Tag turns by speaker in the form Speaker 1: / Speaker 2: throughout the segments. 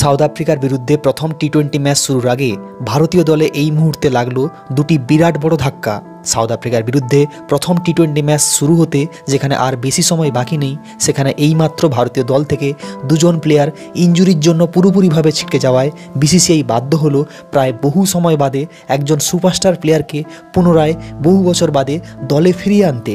Speaker 1: South আফ্রিকার বিরুদ্ধে প্রথম টি-20 ম্যাচ শুরুর আগে ভারতীয় দলে এই মুহূর্তে লাগলো দুটি বিরাট বড় ধাক্কা। সাউথ আফ্রিকার বিরুদ্ধে প্রথম টি-20 ম্যাচ শুরু হতে যেখানে আর বেশি সময় বাকি নেই, সেখানে এইমাত্র ভারতীয় দল থেকে দুজন প্লেয়ার ইনজুরির জন্য পুরোপুরিভাবে ছিটকে যাওয়ায় বিসিসিআই বাধ্য হলো প্রায় বহু সময় বাদে একজন সুপারস্টার প্লেয়ারকে পুনরায় বহু বছর বাদে দলে ফিরিয়ে আনতে।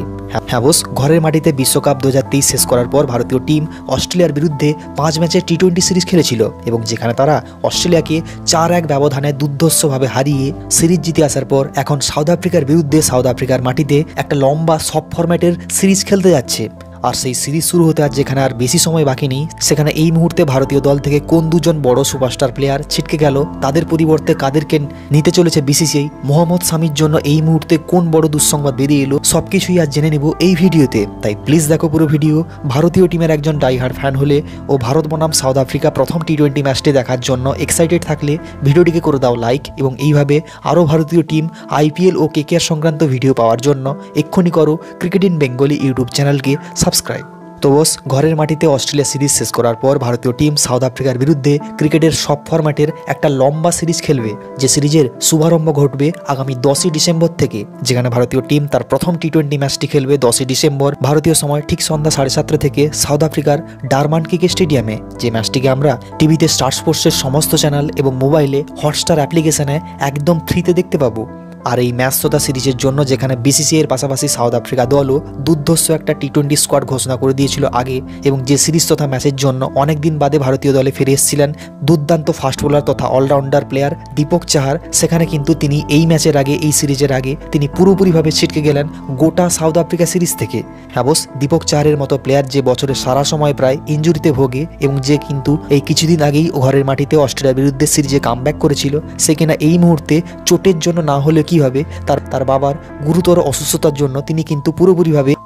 Speaker 1: হ্যাঁ বস, ঘরের মাটিতে বিশ্বকাপ 2023 শেষ করার পর ভারতীয় টিম অস্ট্রেলিয়ার বিরুদ্ধে 5 ম্যাচের টি-20 সিরিজ খেলেছিল এবং যেখানে তারা অস্ট্রেলিয়াকে 4-1 ব্যবধানে দুর্ধর্ষভাবে হারিয়ে সিরিজ জিতে আসার পর এখন সাউথ আফ্রিকার বিরুদ্ধে সাউথ আফ্রিকার মাটিতে একটা লম্বা সব ফরম্যাটের সিরিজ খেলতে যাচ্ছে। আর সেই সিরিজ শুরু হতে আর যেখানে আর বেশি সময় বাকি নেই, সেখানে এই মুহূর্তে ভারতীয় দল থেকে কোন দুজন বড় সুপারস্টার প্লেয়ার ছিটকে গেল, তাদের পরিবর্তে কাদেরকে নিতে চলেছে বিসিসিআই, মোহাম্মদ সামির জন্য এই মুহূর্তে কোন বড় দুঃসংবাদ বেরিয়ে এলো, সবকিছুই আজ জেনে নেব এই ভিডিওতে। তাই প্লিজ দেখো পুরো ভিডিও। ভারতীয় টিমের একজন ডাইহার্ড ফ্যান হলে ও ভারত বনাম সাউথ আফ্রিকা প্রথম টি-20 ম্যাচটি দেখার জন্য এক্সাইটেড থাকলে ভিডিওটিকে করে দাও লাইক, এবং এইভাবে আরও ভারতীয় টিম, আইপিএল ও কেকেআর সংক্রান্ত ভিডিও পাওয়ার জন্য এক্ষুনি করো ক্রিকেট ইন বেঙ্গলি ইউটিউব চ্যানেলকে সাবস্ক্রাইব। তো বস, ঘরের মাটিতে অস্ট্রেলিয়া সিরিজ শেষ করার পর ভারতীয় টিম সাউথ আফ্রিকার বিরুদ্ধে ক্রিকেটের সব ফরম্যাটের একটা লম্বা সিরিজ খেলবে, যে সিরিজের শুভারম্ভ ঘটবে আগামী 10ই ডিসেম্বর থেকে, যেখানে ভারতীয় টিম তার প্রথম টি-20 ম্যাচটি খেলবে 10ই ডিসেম্বর ভারতীয় সময় ঠিক সন্ধ্যা 7:30 থেকে সাউথ আফ্রিকার ডারমান ক্রিকেট স্টেডিয়ামে। যে ম্যাচটিকে আমরা টিভিতে স্টার স্পোর্টসের সমস্ত চ্যানেল এবং মোবাইলে হটস্টার অ্যাপ্লিকেশনে একদম ফ্রিতে দেখতে পাবো। আর এই ম্যাচ তথা সিরিজের জন্য যেখানে বিসিসিআইয়ের পাশাপাশি সাউথ আফ্রিকা দলও দুর্ধর্ষ একটা টি-20 স্কোয়াড ঘোষণা করে দিয়েছিল আগে, এবং যে সিরিজ তথা ম্যাচের জন্য অনেক দিন বাদে ভারতীয় দলে ফিরে এসেছিলেন দুর্দান্ত ফাস্ট বোলার তথা অলরাউন্ডার প্লেয়ার দীপক চাহার, সেখানে কিন্তু তিনি এই ম্যাচের আগে, এই সিরিজের আগে তিনি পুরোপুরিভাবে ছিটকে গেলেন গোটা সাউথ আফ্রিকা সিরিজ থেকে। হ্যাঁ বস, দীপক চাহারের মতো প্লেয়ার যে বছরের সারা সময় প্রায় ইনজুরিতে ভোগে এবং যে কিন্তু এই কিছুদিন আগেই ঘরের মাটিতে অস্ট্রেলিয়ার বিরুদ্ধে সিরিজে কামব্যাক করেছিল, সে কিনা এই মুহূর্তে চোটের জন্য না হলে কি হবে, তার বাবার গুরুতর অসুস্থতার জন্য তিনি কিন্তু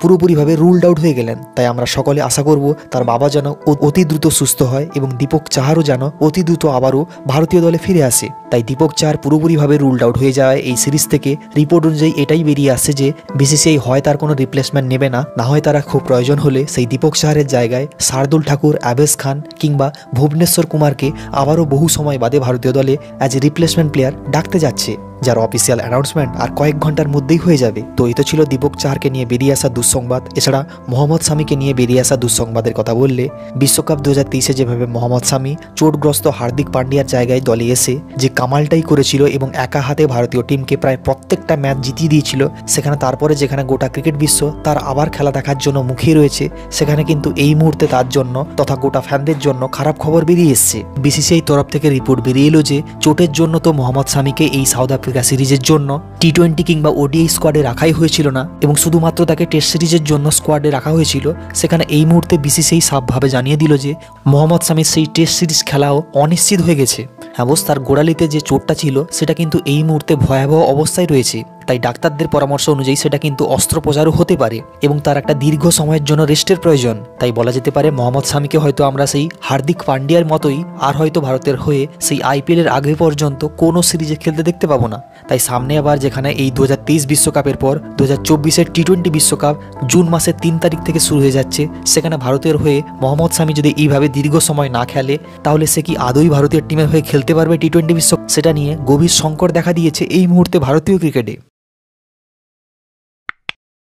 Speaker 1: পুরোপুরিভাবে রুলড আউট হয়ে গেলেন। তাই আমরা সকলে আশা করব তার বাবা যেন অতি দ্রুত সুস্থ হয় এবং দীপক চাহারও যেন অতি দ্রুত আবারও ভারতীয় দলে ফিরে আসে। তাই দীপক চাহার পুরোপুরিভাবে রুলড আউট হয়ে যাওয়ায় এই সিরিজ থেকে রিপোর্ট অনুযায়ী এটাই বেরিয়ে আসছে যে বিসিসিআই হয় তার কোনো রিপ্লেসমেন্ট নেবে না, না হয় তারা খুব প্রয়োজন হলে সেই দীপক চাহারের জায়গায় শার্দুল ঠাকুর, আবেশ খান কিংবা ভুবনেশ্বর কুমারকে আবারও বহু সময় বাদে ভারতীয় দলে অ্যাজ এ রিপ্লেসমেন্ট প্লেয়ার ডাকতে যাচ্ছে, যার অফিসিয়াল অ্যানাউন্সমেন্ট আর কয়েক ঘন্টার মধ্যেই হয়ে যাবে। তো এই তো ছিল দীপক চাহারকে নিয়ে বেরিয়ে আসা দুঃসংবাদ। এছাড়া মোহাম্মদ সামিকে নিয়ে বেরিয়ে আসা দুঃসংবাদের কথা বললে, বিশ্বকাপ 2023-এ যেভাবে মোহাম্মদ সামি চোটগ্রস্ত হার্দিক পান্ডিয়ার জায়গায় দলে এসে যে কামালটাই করেছিল এবং একা হাতে ভারতীয় টিমকে প্রায় প্রত্যেকটা ম্যাচ জিতিয়ে দিয়েছিল, সেখানে তারপরে যেখানে গোটা ক্রিকেট বিশ্ব তার আবার খেলা দেখার জন্য মুখিয়ে রয়েছে, সেখানে কিন্তু এই মুহূর্তে তার জন্য তথা গোটা ফ্যানদের জন্য খারাপ খবর বেরিয়ে এসছে। বিসিসিআই তরফ থেকে রিপোর্ট বেরিয়ে এলো যে চোটের জন্য তো মোহাম্মদ সামিকে এই সাউথ আফ্রিকা সিরিজের জন্য টি-20 কিংবা ওডিআই স্কোয়াডে রাখাই হয়েছিল না এবং শুধুমাত্র তাকে টেস্ট সিরিজের জন্য স্কোয়াডে রাখা হয়েছিল। সেখানে এই মুহূর্তে বিসিসিআই সাফভাবে জানিয়ে দিল যে মোহাম্মদ সামির সেই টেস্ট সিরিজ খেলাও অনিশ্চিত হয়ে গেছে। হ্যাঁ বস, তার গোড়ালিতে যে চোটটা ছিল সেটা কিন্তু এই মুহূর্তে ভয়াবহ অবস্থায় রয়েছে, তাই ডাক্তারদের পরামর্শ অনুযায়ী সেটা কিন্তু অস্ত্রোপচারও হতে পারে এবং তার একটা দীর্ঘ সময়ের জন্য রেস্টের প্রয়োজন। তাই বলা যেতে পারে মোহাম্মদ সামিকে হয়তো আমরা সেই হার্দিক পান্ডিয়ার মতোই আর হয়তো ভারতের হয়ে সেই আইপিএলের আগে পর্যন্ত কোনো সিরিজে খেলতে দেখতে পাবো না। তাই সামনে আবার যেখানে এই 2023 বিশ্বকাপের পর 2024-এর টি-20 বিশ্বকাপ জুন মাসের 3 তারিখ থেকে শুরু হয়ে যাচ্ছে, সেখানে ভারতের হয়ে মোহাম্মদ সামি যদি এইভাবে দীর্ঘ সময় না খেলে, তাহলে সে কি আদৌ ভারতীয় টিমের হয়ে খেলতে পারবে টি-20 বিশ্বকাপ, সেটা নিয়ে গভীর সংকট দেখা দিয়েছে এই মুহূর্তে ভারতীয় ক্রিকেটে।